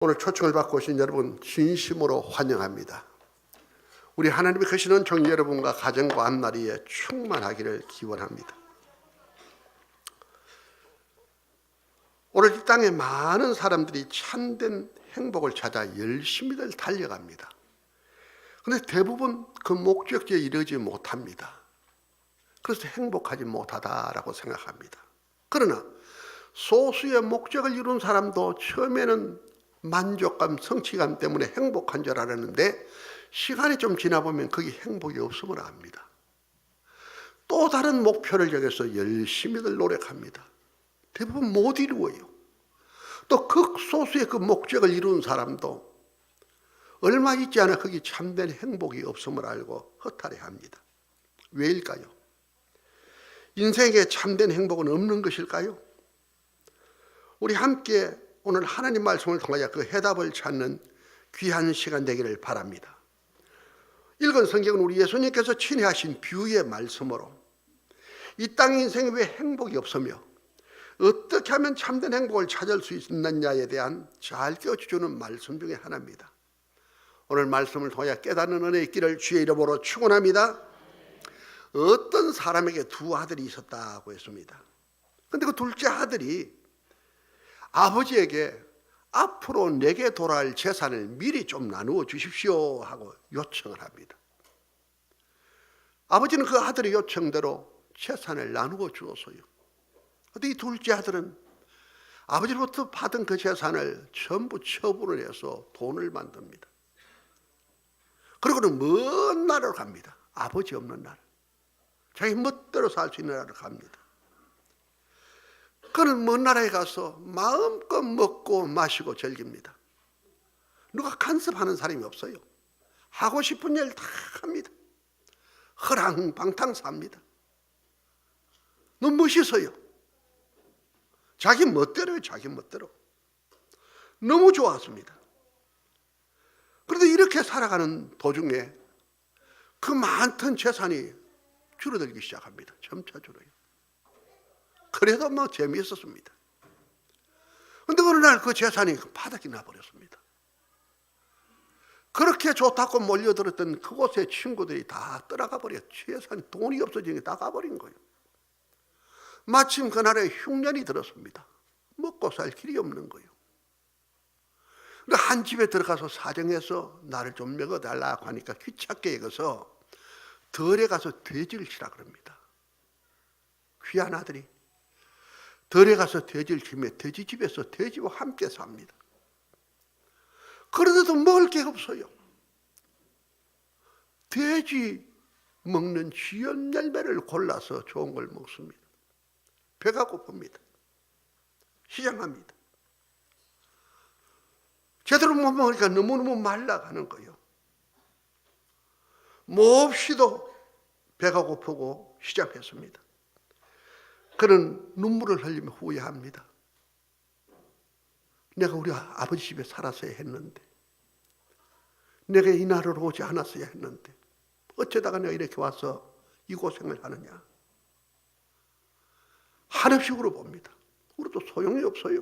오늘 초청을 받고 오신 여러분 진심으로 환영합니다. 우리 하나님이 크시는 종 여러분과 가정과 앞날이에 충만하기를 기원합니다. 오늘 이 땅에 많은 사람들이 참된 행복을 찾아 열심히들 달려갑니다. 그런데 대부분 그 목적지에 이르지 못합니다. 그래서 행복하지 못하다라고 생각합니다. 그러나 소수의 목적을 이룬 사람도 처음에는 만족감, 성취감 때문에 행복한 줄 알았는데 시간이 좀 지나보면 거기 행복이 없음을 압니다. 또 다른 목표를 정해서 열심히들 노력합니다. 대부분 못 이루어요. 또 극소수의 그 목적을 이룬 사람도 얼마 있지 않아 거기 참된 행복이 없음을 알고 허탈해합니다. 왜일까요? 인생에 참된 행복은 없는 것일까요? 우리 함께 오늘 하나님 말씀을 통하여 그 해답을 찾는 귀한 시간 되기를 바랍니다. 읽은 성경은 우리 예수님께서 친히 하신 비유의 말씀으로 이 땅 인생에 왜 행복이 없으며 어떻게 하면 참된 행복을 찾을 수 있느냐에 대한 잘 깨워주는 말씀 중에 하나입니다. 오늘 말씀을 통하여 깨닫는 은혜 있기를 주의 이름으로 축원합니다. 어떤 사람에게 두 아들이 있었다고 했습니다. 그런데 그 둘째 아들이 아버지에게 앞으로 내게 돌아올 재산을 미리 좀 나누어 주십시오 하고 요청을 합니다. 아버지는 그 아들의 요청대로 재산을 나누어 주었어요. 그런데 이 둘째 아들은 아버지로부터 받은 그 재산을 전부 처분을 해서 돈을 만듭니다. 그리고는 먼 나라로 갑니다. 아버지 없는 나라. 자기 멋대로 살 수 있는 나라로 갑니다. 그는 먼 나라에 가서 마음껏 먹고 마시고 즐깁니다. 누가 간섭하는 사람이 없어요. 하고 싶은 일 다 합니다. 허랑방탕 삽니다. 너무 멋있어요. 자기 멋대로요. 자기 멋대로. 너무 좋았습니다. 그런데 이렇게 살아가는 도중에 그 많던 재산이 줄어들기 시작합니다. 점차 줄어요. 그래도 뭐 재미있었습니다. 그런데 어느 날 그 재산이 바닥이 나버렸습니다. 그렇게 좋다고 몰려들었던 그곳의 친구들이 다 떠나가 버렸죠. 재산이 돈이 없어지니 다 가버린 거예요. 마침 그날에 흉년이 들었습니다. 먹고 살 길이 없는 거예요. 한 집에 들어가서 사정해서 나를 좀 먹어달라고 하니까 귀찮게 여겨서 덜에 가서 돼지를 치라 그럽니다. 귀한 아들이 덜에 가서 돼지를 치며 돼지집에서 돼지와 함께 삽니다. 그런데도 먹을 게 없어요. 돼지 먹는 쥐연 열매를 골라서 좋은 걸 먹습니다. 배가 고픕니다. 시장합니다. 제대로 못 먹으니까 너무너무 말라가는 거예요. 몹시도 배가 고프고 시작했습니다. 그는 눈물을 흘리며 후회합니다. 내가 우리 아버지 집에 살았어야 했는데, 내가 이 나라로 오지 않았어야 했는데 어쩌다가 내가 이렇게 와서 이 고생을 하느냐. 한없이 울어봅니다. 울어도 소용이 없어요.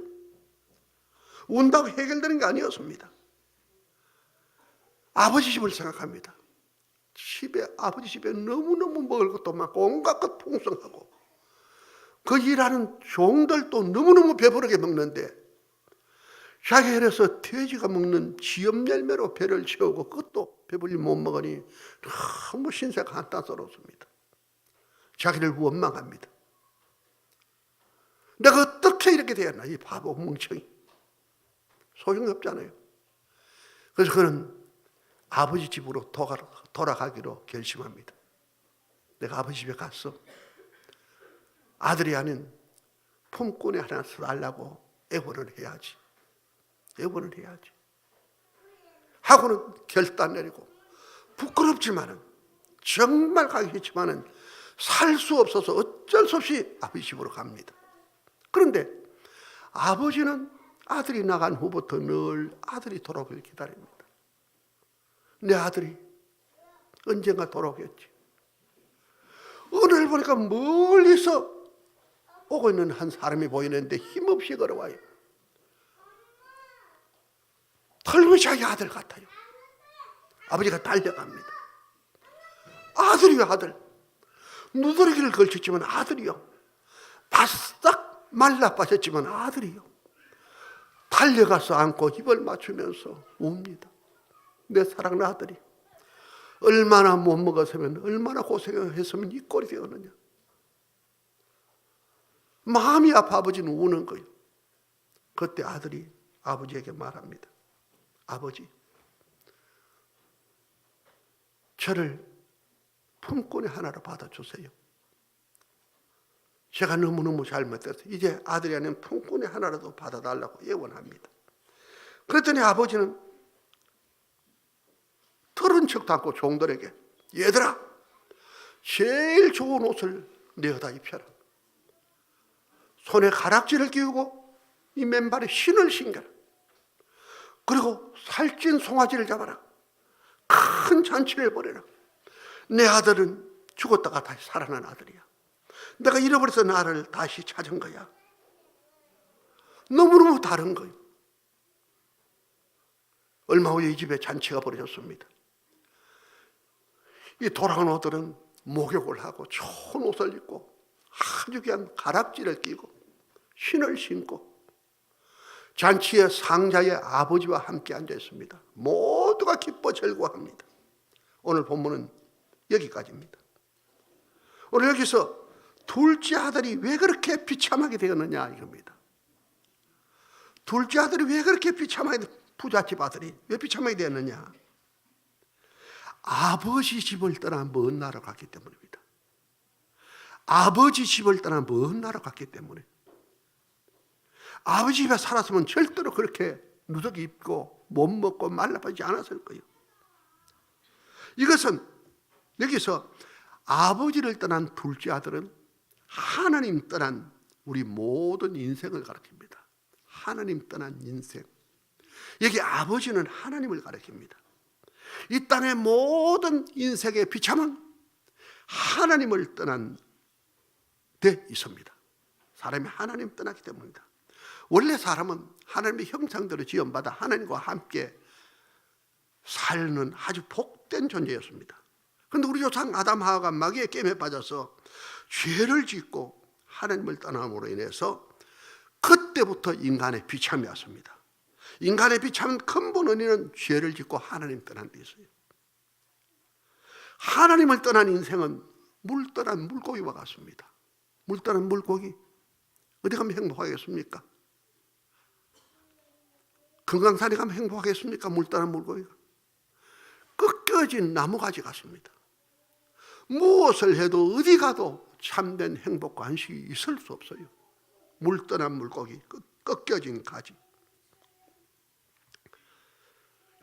운다고 해결되는 게 아니었습니다. 아버지 집을 생각합니다. 아버지 집에 너무너무 먹을 것도 많고 온갖 것 풍성하고 그 일하는 종들도 너무너무 배부르게 먹는데 자기 혈에서 돼지가 먹는 지엽 열매로 배를 채우고 그것도 배불리 못 먹으니 너무 신세가 한탄스럽습니다. 자기를 원망합니다. 내가 어떻게 이렇게 되었나, 이 바보 멍청이. 소용이 없잖아요. 그래서 그는 아버지 집으로 돌아가기로 결심합니다. 내가 아버지 집에 가서 아들이 아닌 품꾼이 하나 살라고 애원을 해야지. 애원을 해야지. 하고는 결단 내리고 부끄럽지만은 정말 가기 싫지만은 살 수 없어서 어쩔 수 없이 아버지 집으로 갑니다. 그런데 아버지는 아들이 나간 후부터 늘 아들이 돌아오길 기다립니다. 내 아들이 언젠가 돌아오겠지. 어느 날 보니까 멀리서 오고 있는 한 사람이 보이는데 힘없이 걸어와요. 털고 자기 아들 같아요. 아버지가 달려갑니다. 아들이요, 아들. 누더기를 걸쳤지만 아들이요. 바싹 말라 빠졌지만 아들이요. 달려가서 안고 입을 맞추면서 웁니다. 내 사랑하는 아들이 얼마나 못 먹었으면, 얼마나 고생했으면 이 꼴이 되었느냐. 마음이 아파 아버지는 우는 거예요. 그때 아들이 아버지에게 말합니다. 아버지, 저를 품꾼의 하나로 받아주세요. 제가 너무너무 잘못해서 이제 아들이 아닌 품꾼의 하나라도 받아달라고 예원합니다. 그랬더니 아버지는 털은 척도 않고 종들에게, 얘들아, 제일 좋은 옷을 내어다 입혀라. 손에 가락지를 끼우고 이 맨발에 신을 신겨라. 그리고 살찐 송아지를 잡아라. 큰 잔치를 벌여라. 내 아들은 죽었다가 다시 살아난 아들이야. 내가 잃어버려서 나를 다시 찾은 거야. 너무너무 다른 거예요. 얼마 후에 이 집에 잔치가 벌어졌습니다. 이 돌아온 아들은 목욕을 하고 좋은 옷을 입고 아주 귀한 가락지를 끼고 신을 신고 잔치의 상자에 아버지와 함께 앉아 있습니다. 모두가 기뻐 즐거워합니다. 오늘 본문은 여기까지입니다. 오늘 여기서 둘째 아들이 왜 그렇게 비참하게 되었느냐 이겁니다. 둘째 아들이 왜 그렇게 비참하게, 부잣집 아들이 왜 비참하게 되었느냐. 아버지 집을 떠나 먼 나라로 갔기 때문입니다. 아버지 집을 떠나 먼 나라로 갔기 때문에. 아버지 집에 살았으면 절대로 그렇게 누더기 입고 못 먹고 말라빠지지 않았을 거예요. 이것은 여기서 아버지를 떠난 둘째 아들은 하나님 떠난 우리 모든 인생을 가리킵니다. 하나님 떠난 인생. 여기 아버지는 하나님을 가리킵니다. 이 땅의 모든 인생의 비참은 하나님을 떠난 데 있습니다. 사람이 하나님 떠났기 때문입니다. 원래 사람은 하나님의 형상대로 지음받아 하나님과 함께 살는 아주 복된 존재였습니다. 그런데 우리 조상 아담 하와가 마귀의 게임에 빠져서 죄를 짓고 하나님을 떠남으로 인해서 그때부터 인간의 비참이 왔습니다. 인간의 비참은 근본 원인은 죄를 짓고 하나님 떠난 데 있어요. 하나님을 떠난 인생은 물 떠난 물고기와 같습니다. 물 떠난 물고기 어디 가면 행복하겠습니까? 금강산에 가면 행복하겠습니까? 물 떠난 물고기가 꺾여진 나무가지 같습니다. 무엇을 해도 어디 가도 참된 행복과 안식이 있을 수 없어요. 물 떠난 물고기, 꺾여진 가지.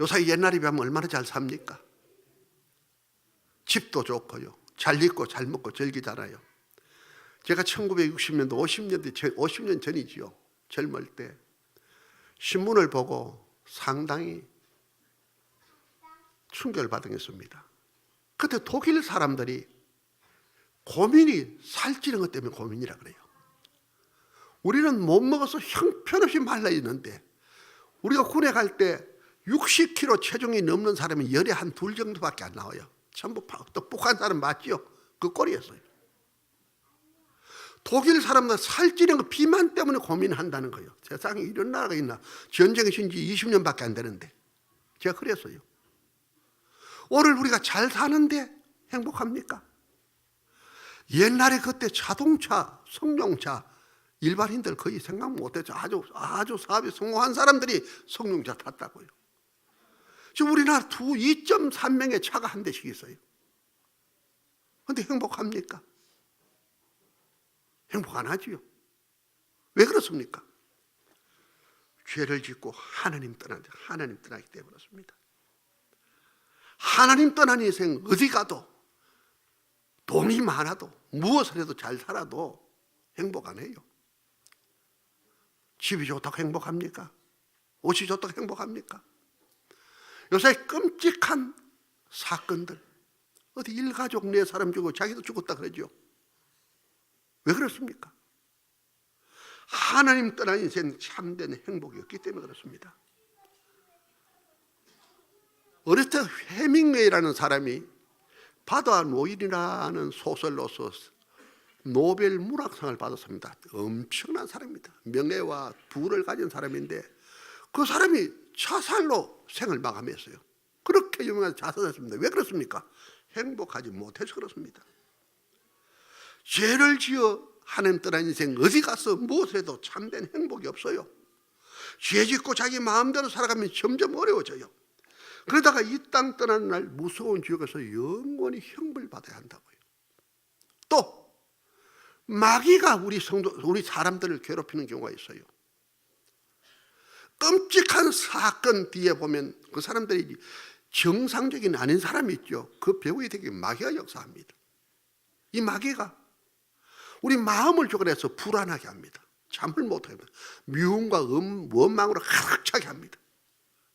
요새 옛날에 비하면 얼마나 잘 삽니까? 집도 좋고요, 잘 입고 잘 먹고 즐기잖아요. 제가 1960년도 50년 전이지요. 젊을 때 신문을 보고 상당히 충격을 받았습니다. 그때 독일 사람들이 고민이 살찌는 것 때문에 고민이라 그래요. 우리는 못 먹어서 형편없이 말라 있는데 우리가 군에 갈 때 60kg 체중이 넘는 사람이 열에 한 둘 정도밖에 안 나와요. 전부 떡볶한 사람 맞죠? 그 꼴이었어요. 독일 사람들 살찌는 거 비만 때문에 고민한다는 거예요. 세상에 이런 나라가 있나. 전쟁이 신지 20년밖에 안 되는데 제가 그랬어요. 오늘 우리가 잘 사는데 행복합니까? 옛날에 그때 자동차, 성룡차 일반인들 거의 생각 못했죠. 아주 사업이 성공한 사람들이 성룡차 탔다고요. 지금 우리나라 2.3명의 차가 한 대씩 있어요. 그런데 행복합니까? 행복 안 하지요. 왜 그렇습니까? 죄를 짓고 하나님 떠나기 때문에 그렇습니다. 하나님 떠난 인생 어디 가도 돈이 많아도 무엇을 해도 잘 살아도 행복 안 해요. 집이 좋다고 행복합니까? 옷이 좋다고 행복합니까? 요새 끔찍한 사건들, 어디 일가족 네 사람 죽고 자기도 죽었다 그러죠. 왜 그렇습니까? 하나님 떠난 인생 참된 행복이 없기 때문에 그렇습니다. 어렸을 때 해밍웨이라는 사람이 바다 노인이라는 소설로서 노벨 문학상을 받았습니다. 엄청난 사람입니다. 명예와 부를 가진 사람인데 그 사람이 자살로 생을 마감했어요. 그렇게 유명한 자살했습니다. 왜 그렇습니까? 행복하지 못해서 그렇습니다. 죄를 지어 하나님 떠난 인생 어디 가서 무엇을 해도 참된 행복이 없어요. 죄 짓고 자기 마음대로 살아가면 점점 어려워져요. 그러다가 이 땅 떠나는 날 무서운 지옥에서 영원히 형벌 받아야 한다고요. 또 마귀가 우리 사람들을 괴롭히는 경우가 있어요. 끔찍한 사건 뒤에 보면 그 사람들이 정상적인 아닌 사람이 있죠. 그 배후에 되게 마귀가 역사합니다. 이 마귀가 우리 마음을 조절해서 불안하게 합니다. 잠을 못하게 합니다. 미움과 원망으로 가득 차게 합니다.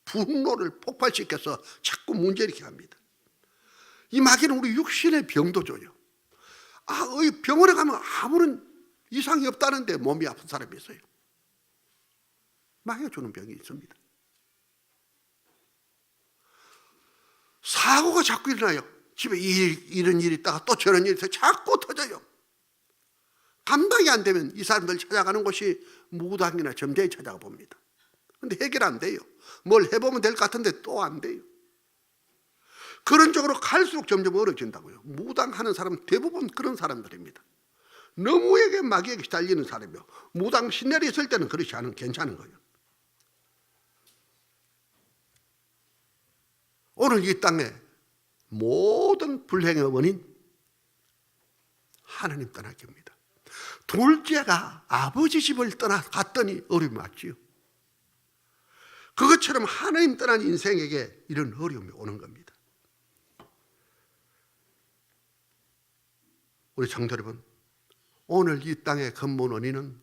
분노를 폭발시켜서 자꾸 문제일으키게 합니다. 이 마귀는 우리 육신의 병도 줘요. 병원에 가면 아무런 이상이 없다는데 몸이 아픈 사람이 있어요. 마귀가 주는 병이 있습니다. 사고가 자꾸 일어나요. 집에 이런 일이 있다가 또 저런 일이 있어요. 자꾸 터져요. 감당이 안 되면 이 사람들 찾아가는 곳이 무당이나 점쟁이 찾아가 봅니다. 근데 해결 안 돼요. 뭘 해보면 될 것 같은데 또 안 돼요. 그런 쪽으로 갈수록 점점 어려워진다고요. 무당하는 사람은 대부분 그런 사람들입니다. 너무에게 마귀에게 시달리는 사람이요. 무당 신내리 있을 때는 그렇지 않은 괜찮은 거예요. 오늘 이 땅에 모든 불행의 원인 하나님 떠나기입니다. 둘째가 아버지 집을 떠나갔더니 어려움이 왔지요. 그것처럼 하나님 떠난 인생에게 이런 어려움이 오는 겁니다. 우리 성도 여러분, 오늘 이 땅의 근본 원인은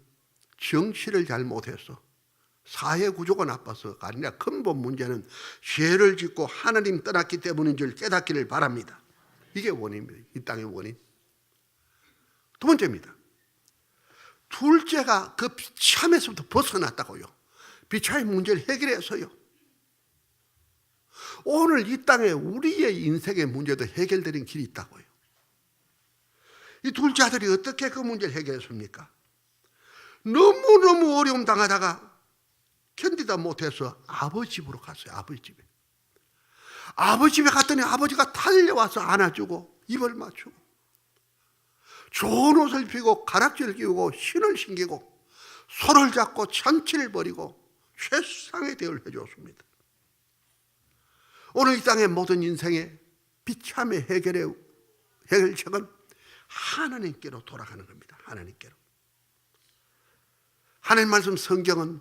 정치를 잘못해서 사회 구조가 나빠서가 아니라 근본 문제는 죄를 짓고 하나님 떠났기 때문인 줄 깨닫기를 바랍니다. 이게 원인입니다. 이 땅의 원인. 두 번째입니다. 둘째가 그 비참에서부터 벗어났다고요. 비참의 문제를 해결해서요. 오늘 이 땅에 우리의 인생의 문제도 해결되는 길이 있다고요. 이 둘째 아들이 어떻게 그 문제를 해결했습니까? 너무너무 어려움 당하다가 견디다 못해서 아버지 집으로 갔어요. 아버지 집에. 아버지 집에 갔더니 아버지가 달려와서 안아주고 입을 맞추고 좋은 옷을 입히고 가락지를 끼우고 신을 신기고 손을 잡고 잔치를 벌이고 최상의 대우를 해주었습니다. 오늘 이 땅의 모든 인생의 비참의 해결책은 하나님께로 돌아가는 겁니다. 하나님께로. 하나님 말씀 성경은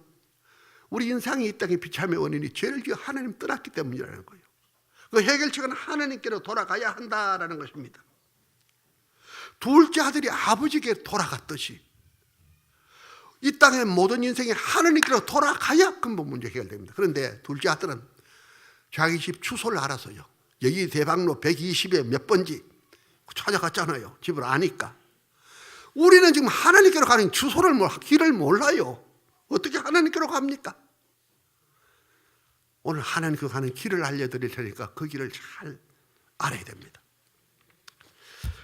우리 인생이 이 땅의 비참의 원인이 죄를 지어 하나님 떠났기 때문이라는 거예요. 그 해결책은 하나님께로 돌아가야 한다라는 것입니다. 둘째 아들이 아버지께 돌아갔듯이 이 땅의 모든 인생이 하나님께로 돌아가야 근본 문제 해결됩니다. 그런데 둘째 아들은 자기 집 주소를 알아서요. 여기 대방로 120에 몇 번지 찾아갔잖아요. 집을 아니까. 우리는 지금 하나님께로 가는 길을 몰라요. 어떻게 하나님께로 갑니까? 오늘 하나님께로 가는 길을 알려드릴 테니까 그 길을 잘 알아야 됩니다.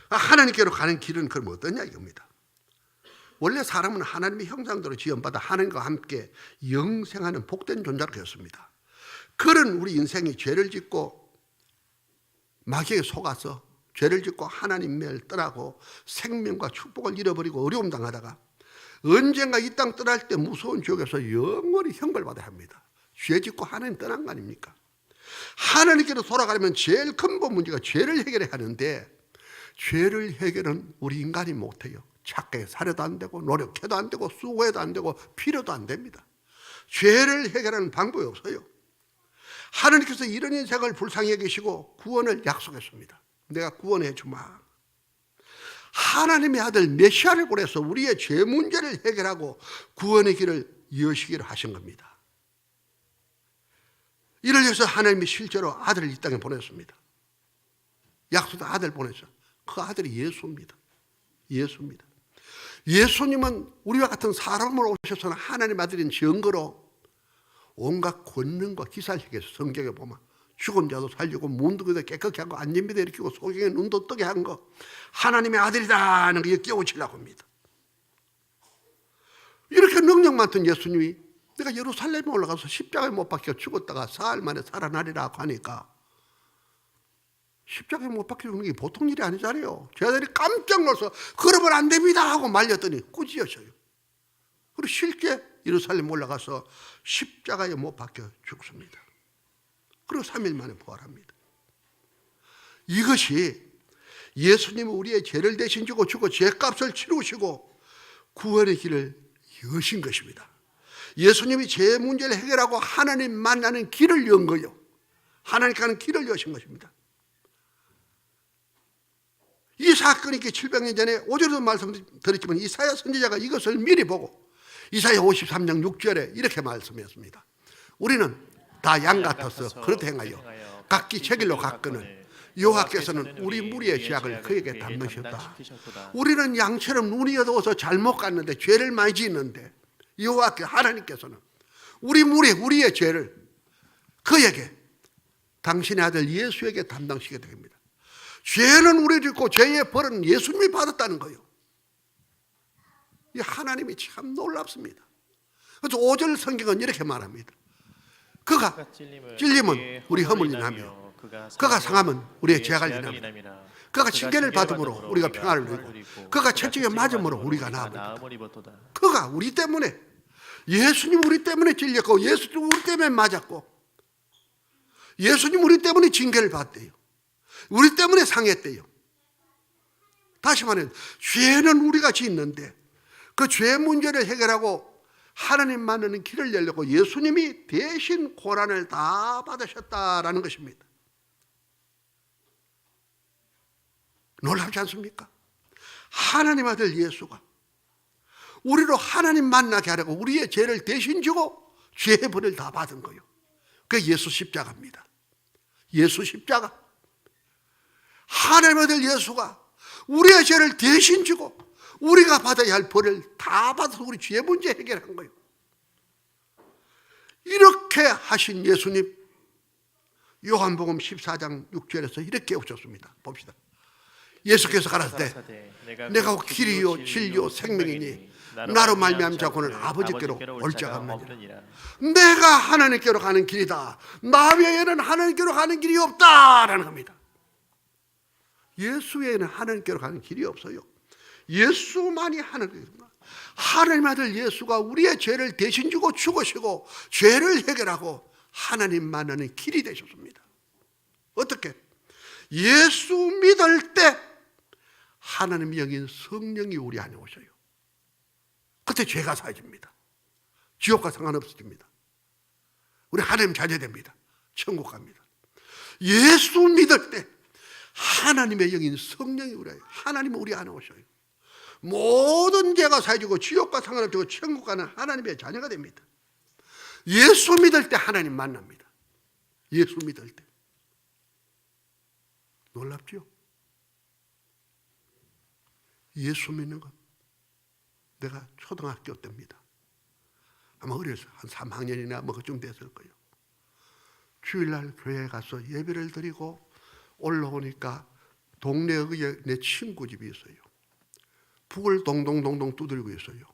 하나님께로 가는 길은 그럼 어떠냐 이겁니다. 원래 사람은 하나님의 형상대로 지음받아 하나님과 함께 영생하는 복된 존재로 되었습니다. 그런 우리 인생이 죄를 짓고 마귀에게 속아서 죄를 짓고 하나님을 떠나고 생명과 축복을 잃어버리고 어려움 당하다가 언젠가 이 땅 떠날 때 무서운 지옥에서 영원히 형벌받아야 합니다. 죄 짓고 하나님 떠난 거 아닙니까? 하나님께로 돌아가려면 제일 근본 문제가 죄를 해결해야 하는데 죄를 해결은 우리 인간이 못해요. 착하게 살아도 안 되고 노력해도 안 되고 수고해도 안 되고 필요도 안 됩니다. 죄를 해결하는 방법이 없어요. 하나님께서 이런 인생을 불쌍히 여기시고 구원을 약속했습니다. 내가 구원해 주마. 하나님의 아들 메시아를 보내서 우리의 죄 문제를 해결하고 구원의 길을 여시기로 하신 겁니다. 이를 위해서 하나님이 실제로 아들을 이 땅에 보냈습니다. 약속된 아들 보내서 그 아들이 예수입니다. 예수입니다. 예수님은 우리와 같은 사람으로 오셔서는 하나님 아들인 증거로 온갖 권능과 기사를 해서 성경에 보면 죽은 자도 살리고 문둥이도 깨끗게 하고 안진비도 일으키고 소경의 눈도 뜨게 한 거, 하나님의 아들이다 하는 거 깨우치려고 합니다. 이렇게 능력 많던 예수님이 내가 예루살렘에 올라가서 십자가에 못 박혀 죽었다가 사흘 만에 살아나리라고 하니까, 십자가에 못 박혀 죽는 게 보통 일이 아니잖아요. 제자들이 깜짝 놀라서 그러면 안 됩니다 하고 말렸더니 꾸짖으셔요. 그리고 실제 예루살렘 올라가서 십자가에 못 박혀 죽습니다. 그리고 3일 만에 부활합니다. 이것이 예수님은 우리의 죄를 대신 지고 죽어 죄값을 치르시고 구원의 길을 여신 것입니다. 예수님이 죄 문제를 해결하고 하나님 만나는 길을 연 거예요. 하나님께 가는 길을 여신 것입니다. 이 사건이 700년 전에 오전에도 말씀드렸지만 이사야 선지자가 이것을 미리 보고 이사야 53장 6절에 이렇게 말씀했습니다. 우리는 다 양 같아서 그렇게 행하여 각기 제 길로 갔거늘 여호와께서는 우리 무리의 죄악을 그에게 담으셨다. 우리는 양처럼 눈이 어두워서 잘못 갔는데, 죄를 많이 짓는데 여호와께 하나님께서는 우리 무리, 우리의 죄를 그에게, 당신의 아들 예수에게 담당시게 됩니다. 죄는 우리 짓고 죄의 벌은 예수님이 받았다는 거예요. 이 하나님이 참 놀랍습니다. 그래서 5절 성경은 이렇게 말합니다. 그가 찔림은 우리 허물이 나며 그가 상함은 우리의 죄악을 인함이라. 그가 징계를 받음으로 우리가 평안을 누리고 그가 채찍에 맞음으로 우리가 나아버리다. 그가 우리 때문에, 예수님 우리 때문에 찔렸고 예수님 우리 때문에 맞았고 예수님 우리 때문에 징계를 받대요. 우리 때문에 상했대요. 다시 말하면 죄는 우리가 짓는데 그 죄 문제를 해결하고 하나님 만나는 길을 열려고 예수님이 대신 고난을 다 받으셨다라는 것입니다. 놀랍지 않습니까? 하나님 아들 예수가 우리로 하나님 만나게 하려고 우리의 죄를 대신 지고 죄의 벌을 다 받은 거예요. 그게 예수 십자가입니다. 예수 십자가. 하나님 아들 예수가 우리의 죄를 대신 지고 우리가 받아야 할 벌을 다 받아서 우리 죄 문제 해결한 거예요. 이렇게 하신 예수님, 요한복음 14장 6절에서 이렇게 오셨습니다. 봅시다. 예수께서 가라사대 내가 길이요 진리요 생명이니 나로 말미암 자고는 아버지께로 올 자가 없느니라. 내가 하나님께로 가는 길이다. 나 외에는 하나님께로 가는 길이 없다라는 겁니다. 예수 외에는 하나님께로 가는 길이 없어요. 예수만이 하나님입니다. 하나님 아들 예수가 우리의 죄를 대신 지고 죽으시고 죄를 해결하고 하나님 만나는 길이 되셨습니다. 어떻게? 예수 믿을 때 하나님의 영인 성령이 우리 안에 오셔요. 그때 죄가 사해집니다. 지옥과 상관없어집니다. 우리 하나님 자녀됩니다. 천국 갑니다. 예수 믿을 때 하나님의 영인 성령이 우리 안에, 하나님은 우리 안에 오셔요. 모든 죄가 사해지고 지옥과 상관없고 천국 가는 하나님의 자녀가 됩니다. 예수 믿을 때 하나님 만납니다. 예수 믿을 때. 놀랍죠? 예수 믿는 것, 내가 초등학교 때입니다. 아마 어려서 한 3학년이나 뭐 그쯤 됐을 거예요. 주일날 교회에 가서 예배를 드리고 올라오니까 동네에 내 친구 집이 있어요. 북을 동동동동 두들고 있어요.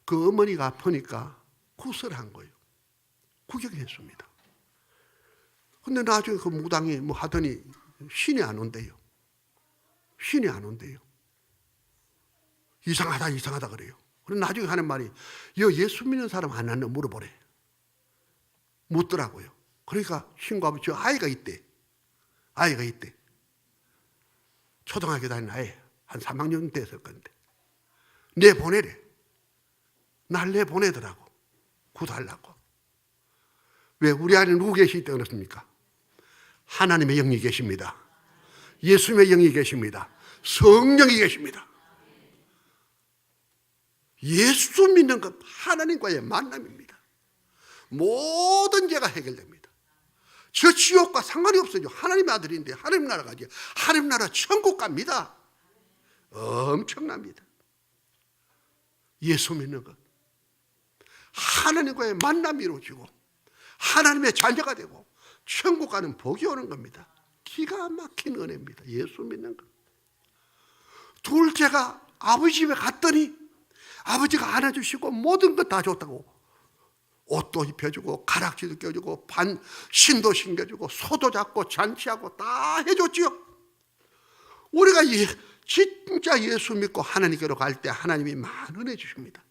그 어머니가 아프니까 구슬한 거예요. 구경했습니다. 근데 나중에 그 무당이 뭐 하더니 신이 안 온대요. 신이 안 온대요. 이상하다 그래요. 그래서 나중에 하는 말이, 예수 믿는 사람 안 왔나 물어보래. 묻더라고요. 그러니까 신고 아버지, 저 아이가 있대. 초등학교 다니는 아이, 한 3학년 됐을 건데. 내보내래. 날 내보내더라고. 구달라고. 왜? 우리 안에 누구 계시기 때문에 그렇습니까? 하나님의 영이 계십니다. 예수님의 영이 계십니다. 성령이 계십니다. 예수 믿는 것, 하나님과의 만남입니다. 모든 죄가 해결됩니다. 저 지옥과 상관이 없어요. 하나님의 아들인데 하나님 나라 가지. 하나님 나라 천국 갑니다. 엄청납니다. 예수 믿는 것, 하나님과의 만남이 이루어지고 하나님의 자녀가 되고 천국 가는 복이 오는 겁니다. 기가 막힌 은혜입니다. 예수 믿는 것. 둘째가 아버지 집에 갔더니 아버지가 안아주시고 모든 것 다 줬다고. 옷도 입혀주고 가락지도 껴주고 신도 신겨주고 소도 잡고 잔치하고 다 해줬지요. 우리가 진짜 예수 믿고 하나님께로 갈 때 하나님이 많은 은혜 주십니다.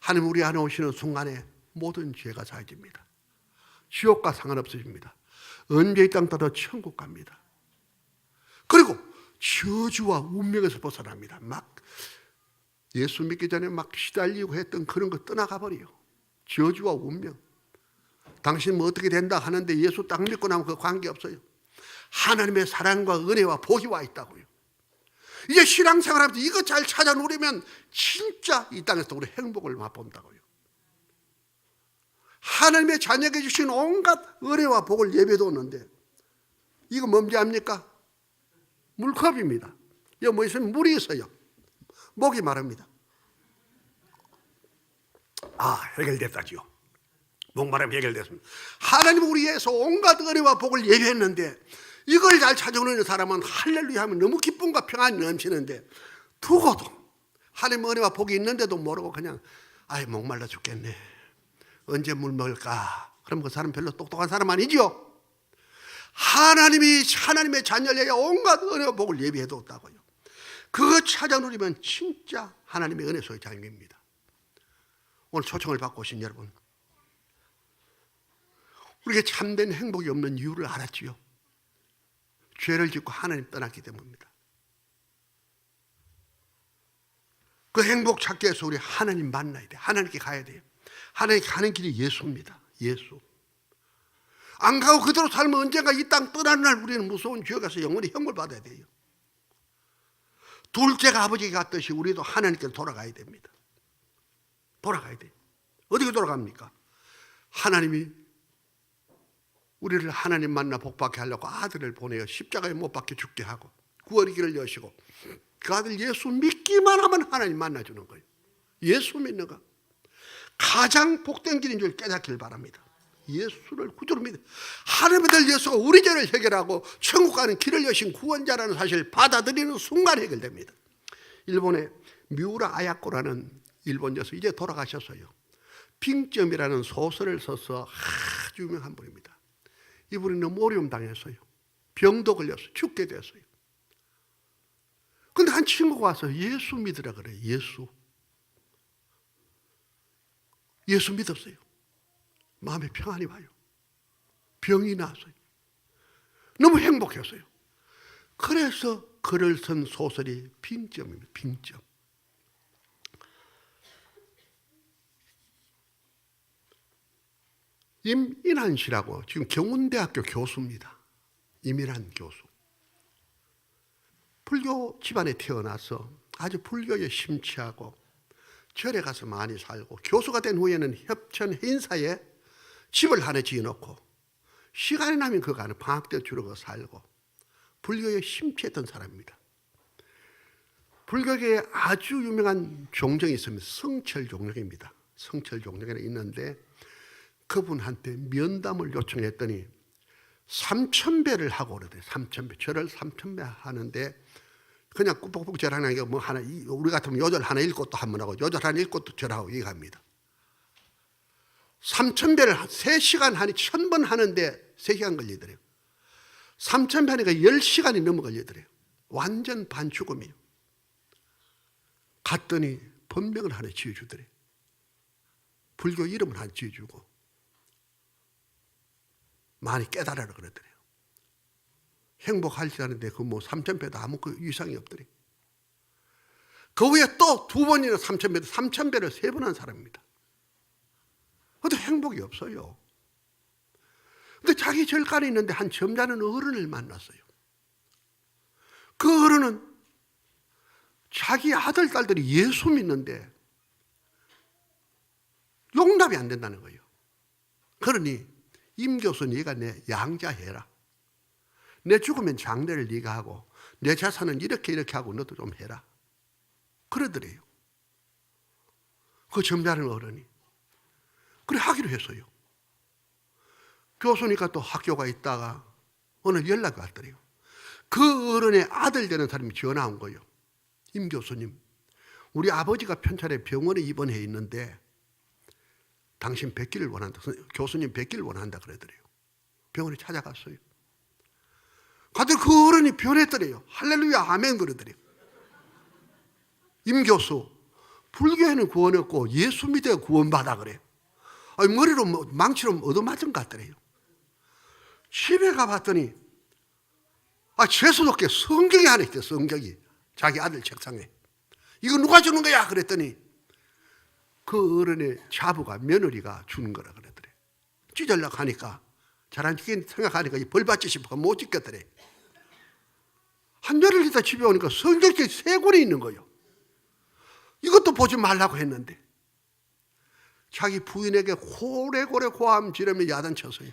하나님 우리 안에 오시는 순간에 모든 죄가 사해집니다. 지옥과 상관없어집니다. 언제 이 땅 떠도 천국 갑니다. 그리고 저주와 운명에서 벗어납니다. 막 예수 믿기 전에 막 시달리고 했던 그런 거 떠나가 버려요. 저주와 운명. 당신 뭐 어떻게 된다 하는데 예수 딱 믿고 나면 그 관계없어요. 하나님의 사랑과 은혜와 복이 와 있다고요. 이제 신앙생활하면서 이거 잘 찾아 누리면 진짜 이 땅에서 우리 행복을 맛본다고요. 하나님의 자녀에게 주신 온갖 은혜와 복을 예배도었는데 이거 뭔지 압니까? 물컵입니다. 여기 뭐 있으면 물이 있어요. 목이 마릅니다. 해결됐다지요. 목마름이 해결됐습니다. 하나님 우리에서 온갖 은혜와 복을 예배했는데 이걸 잘 찾아오는 사람은 할렐루야 하면 너무 기쁨과 평안이 넘치는데 두고도 하나님의 은혜와 복이 있는데도 모르고 그냥 목말라 죽겠네. 언제 물 먹을까? 그럼 그 사람 별로 똑똑한 사람 아니죠? 하나님이 하나님의 자녀에게 온갖 은혜와 복을 예비해뒀다고요. 그거 찾아 누리면 진짜 하나님의 은혜 속의 장입니다. 오늘 초청을 받고 오신 여러분, 우리에게 참된 행복이 없는 이유를 알았지요. 죄를 짓고 하나님 떠났기 때문입니다. 그 행복 찾기 위해서 우리 하나님 만나야 돼요. 하나님께 가야 돼요. 하나님께 가는 길이 예수입니다. 예수. 안 가고 그대로 살면 언젠가 이 땅 떠나는 날 우리는 무서운 지옥에서 영원히 형벌 받아야 돼요. 둘째가 아버지에게 갔듯이 우리도 하나님께 돌아가야 됩니다. 돌아가야 돼요. 어디로 돌아갑니까? 하나님이 우리를 하나님 만나 복받게 하려고 아들을 보내어 십자가에 못 박혀 죽게 하고 구원의 길을 여시고 그 아들 예수 믿기만 하면 하나님 만나주는 거예요. 예수 믿는 거 가장 복된 길인 줄 깨닫길 바랍니다. 예수를 구주로 믿어 하나님의 아들 예수가 우리 죄를 해결하고 천국 가는 길을 여신 구원자라는 사실을 받아들이는 순간 해결됩니다. 일본의 미우라 아야코라는 일본 여성 이제 돌아가셨어요. 빙점이라는 소설을 써서 아주 유명한 분입니다. 이분이 너무 어려움 당했어요. 병도 걸려서 죽게 됐어요. 근데 한 친구가 와서 예수 믿으라 그래요. 예수 믿었어요. 마음에 평안이 와요. 병이 나았어요. 너무 행복했어요. 그래서 글을 쓴 소설이 빙점입니다. 빙점. 임인환 씨라고 지금 경운대학교 교수입니다. 임인환 교수. 불교 집안에 태어나서 아주 불교에 심취하고 절에 가서 많이 살고 교수가 된 후에는 협천 행사에 집을 하나 지어놓고 시간이 나면 그거 안에 방학 때 주로 살고 불교에 심취했던 사람입니다. 불교계에 아주 유명한 종정이 있습니다. 성철 종정입니다. 성철 종정이 있는데 그분한테 면담을 요청했더니 3,000배를 하고 그러대요. 3,000배. 절을 3,000배 하는데 그냥 꾹꾹꾹 절하는 게 뭐 하나, 우리 같으면 요절 하나 읽고 또 한 번 하고 요절 하나 읽고 또 절하고 이거 합니다. 3,000배를 3시간 하니 1,000번 하는데 3시간 걸리더래요. 3,000배 하니까 10시간이 넘어 걸리더래요. 완전 반죽음이에요. 갔더니 법명을 하나 지어주더래요. 불교 이름을 하나 지어주고 많이 깨달으라 그러더래요. 행복하지 않은데 그 뭐 3,000배도 아무 그 이상이 없더래요. 그 후에 또 2번이나 3,000배도 3,000배를 3번 한 사람입니다. 그런데 행복이 없어요. 근데 자기 절간에 있는데 한 점잖은 어른을 만났어요. 그 어른은 자기 아들, 딸들이 예수 믿는데 용납이 안 된다는 거예요. 그러니 임 교수 네가 내 양자해라. 내 죽으면 장례를 네가 하고 내 재산은 이렇게 하고 너도 좀 해라. 그러더래요. 그 점잖은 어른이. 그래 하기로 했어요. 교수니까 또 학교가 있다가 오늘 연락이 왔더래요. 그 어른의 아들 되는 사람이 전화 온 거예요. 임 교수님, 우리 아버지가 편찮에 병원에 입원해 있는데 당신 뵙기를 원한다. 교수님 뵙기를 원한다 그러더래요. 병원에 찾아갔어요. 가더니 그 어른이 변했더래요. 할렐루야 아멘 그러더래요. 임 교수, 불교에는 구원 없고 예수 믿어야 구원받아 그래요. 아니, 머리로 망치로 얻어맞은 것 같더래요. 집에 가봤더니 재수없게 성경이 하나 있대. 성경이 자기 아들 책상에. 이거 누가 주는 거야 그랬더니 그 어른의 자부가, 며느리가 주는 거라 그러더래. 찢으려고 하니까 잘안 지게 생각하니까 벌 받지 싶어 못 지켰더래. 한 열흘 있다 집에 오니까 성경책이 3권이 있는 거예요. 이것도 보지 말라고 했는데 자기 부인에게 고래고래 고함 지르며 야단쳤어요.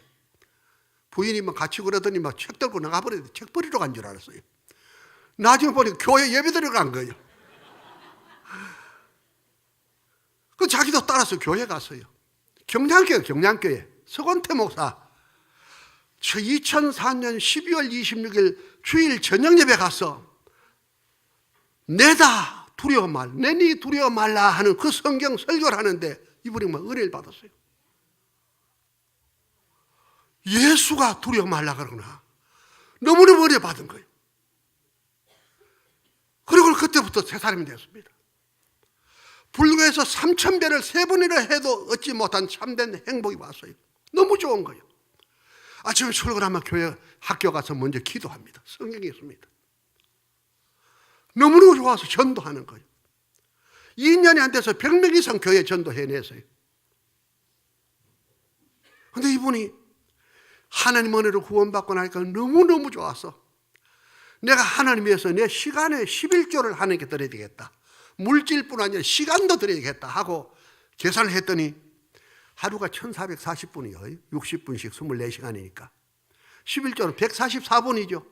부인이 막 같이 그러더니 막 책 들고 나가버렸는데 책 버리러 간 줄 알았어요. 나중에 보니까 교회 예배 드리러 간 거예요. 그 자기도 따라서 교회 갔어요. 경량교회 서건태 목사 2004년 12월 26일 주일 저녁 예배 가서 내다 두려워 말, 내니 두려워 말라 하는 그 성경 설교를 하는데 이분이 막 은혜를 받았어요. 예수가 두려워 말라 그러구나. 너무너무 은혜 받은 거예요. 그리고 그때부터 새 사람이 됐습니다. 불교에서 3000배를 3번이나 해도 얻지 못한 참된 행복이 왔어요. 너무 좋은 거예요. 아침에 출근하면 교회 학교 가서 먼저 기도합니다. 성경이 있습니다. 너무너무 좋아서 전도하는 거예요. 2년이 안 돼서 100명 이상 교회 전도해냈어요. 그런데 이분이 하나님 은혜로 구원받고 나니까 너무너무 좋아서 내가 하나님 위해서 내 시간에 11조를 하나님께 드려야 되겠다. 물질뿐 아니라 시간도 드려야겠다 하고 계산을 했더니 하루가 1440분이요. 60분씩 24시간이니까. 11조는 144분이죠.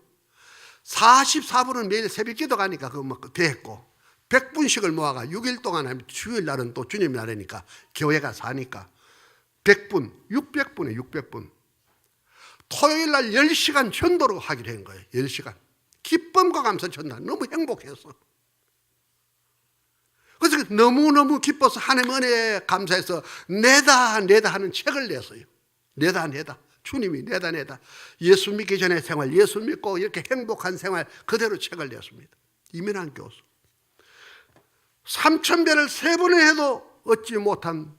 44분은 매일 새벽기도 가니까 그거 뭐 됐고 100분씩을 모아가 6일 동안 하면 주일날은 또 주님 날이니까 교회가 사니까 100분, 600분에 600분. 토요일날 10시간 전도로 하기로 한 거예요. 10시간. 기쁨과 감사 전도. 너무 행복했어. 그래서 너무너무 기뻐서 하나님 은혜에 감사해서 내다 하는 책을 냈어요. 내다 주님이 내다 예수 믿기 전의 생활, 예수 믿고 이렇게 행복한 생활 그대로 책을 냈습니다. 이민환 교수 3000배를 3번을 해도 얻지 못한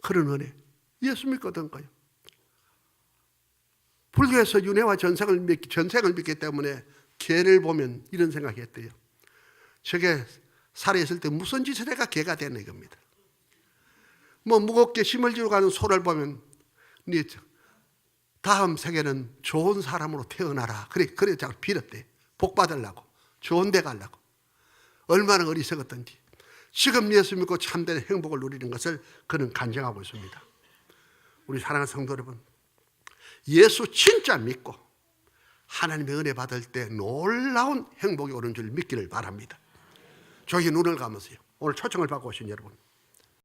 그런 은혜. 예수 믿고 얻은 거예요. 불교에서 윤회와 전생을 믿기 때문에 개를 보면 이런 생각이 했대요. 저게 살아있을 때 무슨 짓을 해가 개가 되는 이겁니다. 뭐 무겁게 짐을 지고 가는 소를 보면 네 다음 세계는 좋은 사람으로 태어나라. 그래 자꾸 빌었대. 복 받으려고. 좋은 데 가려고. 얼마나 어리석었던지. 지금 예수 믿고 참된 행복을 누리는 것을 그는 간증하고 있습니다. 우리 사랑하는 성도 여러분, 예수 진짜 믿고 하나님의 은혜 받을 때 놀라운 행복이 오는 줄 믿기를 바랍니다. 저희 눈을 감으세요. 오늘 초청을 받고 오신 여러분,